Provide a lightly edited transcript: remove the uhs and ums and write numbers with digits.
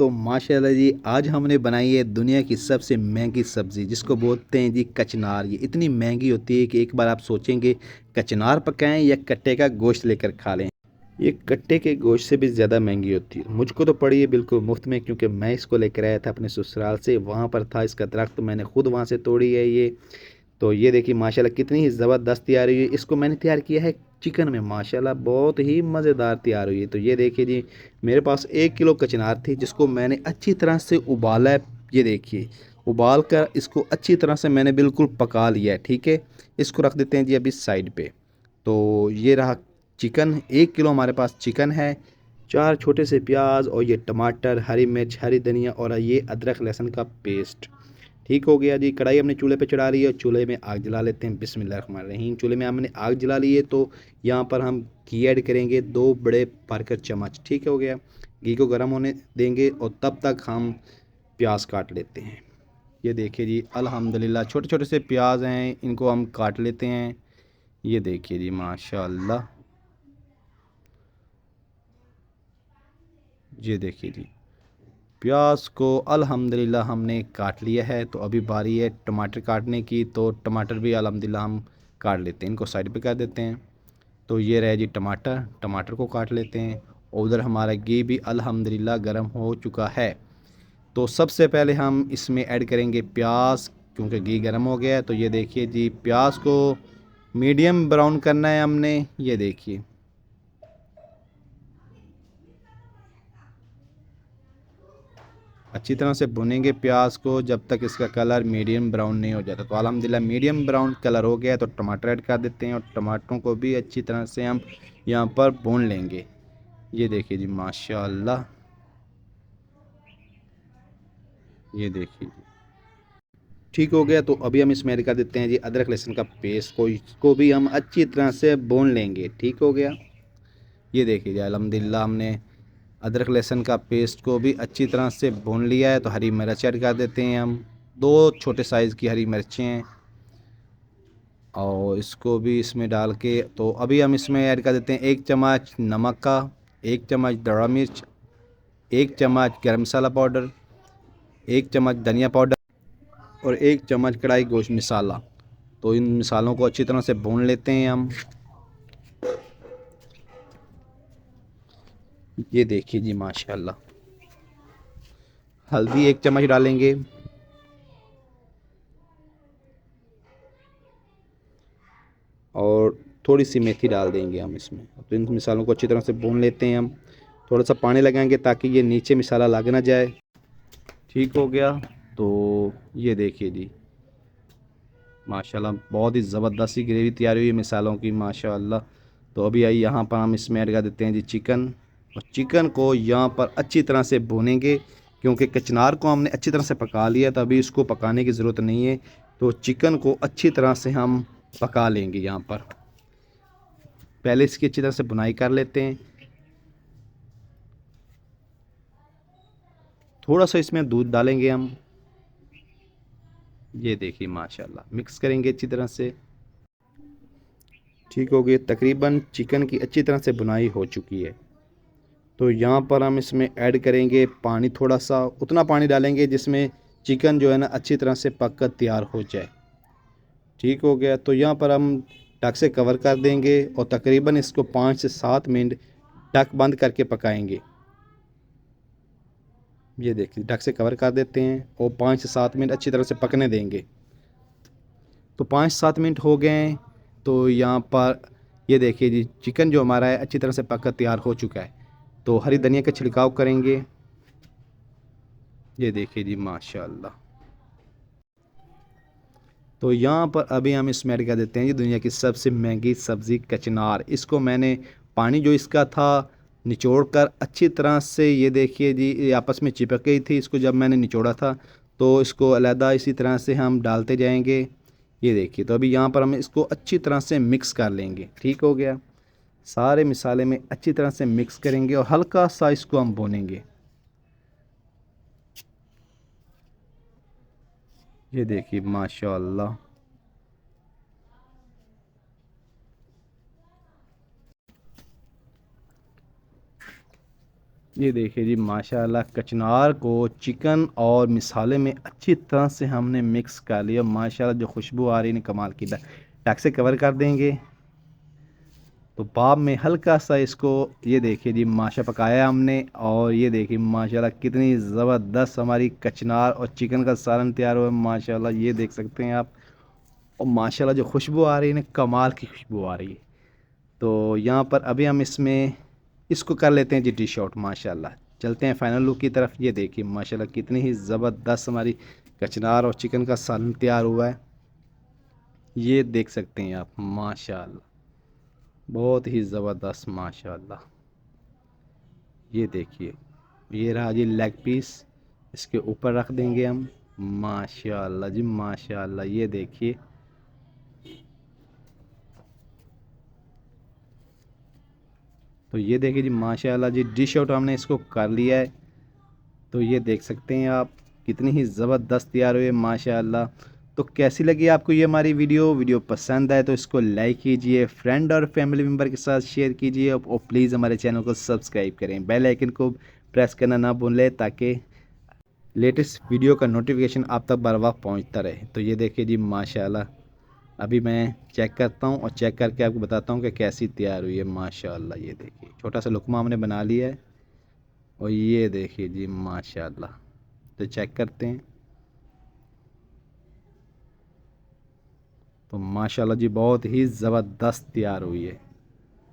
तो माशाल्लाह जी आज हमने बनाई है दुनिया की सबसे महंगी सब्ज़ी जिसको बोलते हैं जी कचनार। ये इतनी महंगी होती है कि एक बार आप सोचेंगे कचनार पकाएं या कट्टे का गोश्त लेकर खा लें। ये कट्टे के गोश्त से भी ज़्यादा महंगी होती है। मुझको तो पड़ी है बिल्कुल मुफ्त में, क्योंकि मैं इसको लेकर आया था अपने ससुराल से। वहाँ पर था इसका दरख्त, तो मैंने खुद वहाँ से तोड़ी है ये। तो ये देखिए माशाल्लाह कितनी ही ज़बरदस्त तैयार हुई है। इसको मैंने तैयार किया है चिकन में, माशाल्लाह बहुत ही मज़ेदार तैयार हुई है। तो ये देखिए जी, मेरे पास 1 किलो कचनार थी जिसको मैंने अच्छी तरह से उबाला है। ये देखिए उबाल कर इसको अच्छी तरह से मैंने बिल्कुल पका लिया है। ठीक है, इसको रख देते हैं जी अभी साइड पे। तो ये रहा चिकन, 1 किलो हमारे पास चिकन है। 4 छोटे से प्याज और ये टमाटर, हरी मिर्च, हरी धनिया और ये अदरक लहसुन का पेस्ट। ठीक हो गया जी। कढ़ाई हमने चूल्हे पे चढ़ा रही है, चूल्हे में आग जला लेते हैं। बिस्मिल्लाहिर्रहमानिर्रहीम। चूल्हे में हमने आग जला ली है, तो यहाँ पर हम घी ऐड करेंगे 2 बड़े भरकर चम्मच। ठीक हो गया। घी को गर्म होने देंगे और तब तक हम प्याज काट लेते हैं। ये देखिए जी अल्हम्दुलिल्लाह छोटे छोटे से प्याज हैं, इनको हम काट लेते हैं। ये देखिए जी माशाल्लाह, ये देखिए जी प्याज को अल्हम्दुलिल्लाह हमने काट लिया है। तो अभी बारी है टमाटर काटने की, तो टमाटर भी अल्हम्दुलिल्लाह हम काट लेते हैं, इनको साइड पे कर देते हैं। तो ये रहे जी टमाटर, टमाटर को काट लेते हैं। और उधर हमारा घी भी अल्हम्दुलिल्लाह गर्म हो चुका है। तो सबसे पहले हम इसमें ऐड करेंगे प्याज, क्योंकि घी गर्म हो गया है। तो ये देखिए जी प्याज को मीडियम ब्राउन करना है हमने। ये देखिए अच्छी तरह से भुनेंगे प्याज को जब तक इसका कलर मीडियम ब्राउन नहीं हो जाता। तो अल्हम्दुलिल्लाह मीडियम ब्राउन कलर हो गया है। तो टमाटर ऐड कर देते हैं और टमाटरों को भी अच्छी तरह से हम यहाँ पर भून लेंगे। ये देखिए जी माशाल्लाह, ये देखिए जी ठीक हो गया। तो अभी हम इसमें ऐड कर देते हैं जी अदरक लहसुन का पेस्ट को, इसको भी हम अच्छी तरह से भून लेंगे। ठीक हो गया। ये देखिए जी अल्हम्दुलिल्लाह हमने अदरक लहसुन का पेस्ट को भी अच्छी तरह से भून लिया है। तो हरी मिर्च ऐड कर देते हैं हम, 2 छोटे साइज़ की हरी मिर्चें हैं और इसको भी इसमें डाल के। तो अभी हम इसमें ऐड कर देते हैं 1 चम्मच नमक का, 1 चम्मच दड़ा मिर्च, 1 चम्मच गरम मसाला पाउडर, 1 चम्मच धनिया पाउडर और 1 चम्मच कढ़ाई गोश्त मसाला। तो इन मसालों को अच्छी तरह से भून लेते हैं हम। ये देखिए जी माशाल्लाह, हल्दी 1 चम्मच डालेंगे और थोड़ी सी मेथी डाल देंगे हम इसमें। तो इन मसालों को अच्छी तरह से भून लेते हैं हम। थोड़ा सा पानी लगाएंगे ताकि ये नीचे मसाला लग ना जाए। ठीक हो गया। तो ये देखिए जी माशाल्लाह बहुत ही ज़बरदस्त सी ग्रेवी तैयार हुई है मसालों की माशाल्लाह। तो अभी आई यहाँ पर हम इसमें ऐड कर देते हैं जी चिकन। और चिकन को यहाँ पर अच्छी तरह से भूनेंगे, क्योंकि कचनार को हमने अच्छी तरह से पका लिया, तो अभी इसको पकाने की ज़रूरत नहीं है। तो चिकन को अच्छी तरह से हम पका लेंगे। यहाँ पर पहले इसकी अच्छी तरह से बुनाई कर लेते हैं। थोड़ा सा इसमें दूध डालेंगे हम। ये देखिए माशाल्लाह मिक्स करेंगे अच्छी तरह से। ठीक हो गई, तकरीबन चिकन की अच्छी तरह से बुनाई हो चुकी है। तो यहाँ पर हम इसमें ऐड करेंगे पानी, थोड़ा सा उतना पानी डालेंगे जिसमें चिकन जो है ना अच्छी तरह से पक कर तैयार हो जाए। ठीक हो गया। तो यहाँ पर हम ढक से कवर कर देंगे और तकरीबन इसको 5 से 7 मिनट ढक बंद करके पकाएंगे। ये देखिए ढक से कवर कर देते हैं और 5 से 7 मिनट अच्छी तरह से पकने देंगे। तो 5-7 मिनट हो गए हैं। तो यहाँ पर ये देखिए जी चिकन जो हमारा है अच्छी तरह से पककर तैयार हो चुका है। तो हरी धनिया का छिड़काव करेंगे। ये देखिए जी माशाल्लाह। तो यहाँ पर अभी हम इसमें ऐड कर देते हैं जी दुनिया की सबसे महंगी सब्ज़ी कचनार। इसको मैंने पानी जो इसका था निचोड़ कर अच्छी तरह से, ये देखिए जी ये आपस में चिपक गई थी। इसको जब मैंने निचोड़ा था तो इसको अलहदा इसी तरह से हम डालते जाएंगे। ये देखिए तो अभी यहाँ पर हम इसको अच्छी तरह से मिक्स कर लेंगे। ठीक हो गया। सारे मसाले में अच्छी तरह से मिक्स करेंगे और हल्का सा इसको हम भूनेंगे। ये देखिए माशाल्लाह, ये देखिए जी माशाल्लाह कचनार को चिकन और मिसाले में अच्छी तरह से हमने मिक्स कर लिया। माशाल्लाह जो खुशबू आ रही है कमाल की। टक से कवर कर देंगे तो भाप में हल्का सा इसको ये देखिए जी माशा पकाया हमने। और ये देखिए माशाल्लाह कितनी ज़बरदस्त हमारी कचनार और चिकन का सालन तैयार हुआ है। माशाल्लाह ये देख सकते हैं आप। और माशाल्लाह जो खुशबू आ रही है ना कमाल की खुशबू आ रही है। तो यहाँ पर अभी हम इसमें इसको कर लेते हैं जी डिश आउट। माशाल्लाह चलते हैं फाइनल लुक की तरफ। ये देखिए माशाल्लाह कितनी ही ज़बरदस्त हमारी कचनार और चिकन का सालन तैयार हुआ है। ये देख सकते हैं आप माशाल्लाह बहुत ही ज़बरदस्त माशाल्लाह। ये देखिए ये रहा जी लेग पीस, इसके ऊपर रख देंगे हम। माशाल्लाह जी माशाल्लाह ये देखिए। तो ये देखिए जी माशाल्लाह जी डिश आउट हमने इसको कर लिया है। तो ये देख सकते हैं आप कितनी ही ज़बरदस्त तैयार हुई है माशाल्लाह। तो कैसी लगी आपको ये हमारी वीडियो पसंद आए तो इसको लाइक कीजिए, फ्रेंड और फैमिली मेम्बर के साथ शेयर कीजिए और प्लीज़ हमारे चैनल को सब्सक्राइब करें। बेल आइकन को प्रेस करना ना भूलें ताकि लेटेस्ट वीडियो का नोटिफिकेशन आप तक बर वक्त पहुँचता रहे। तो ये देखिए जी माशाल्लाह अभी मैं चेक करता हूँ और चेक करके आपको बताता हूँ कि कैसी तैयार हुई है। माशाल्लाह ये देखिए छोटा सा लुकमा हमने बना लिया है। और ये देखिए जी माशाल्लाह। तो चेक करते हैं। तो माशाल्लाह जी बहुत ही ज़बरदस्त तैयार हुई है।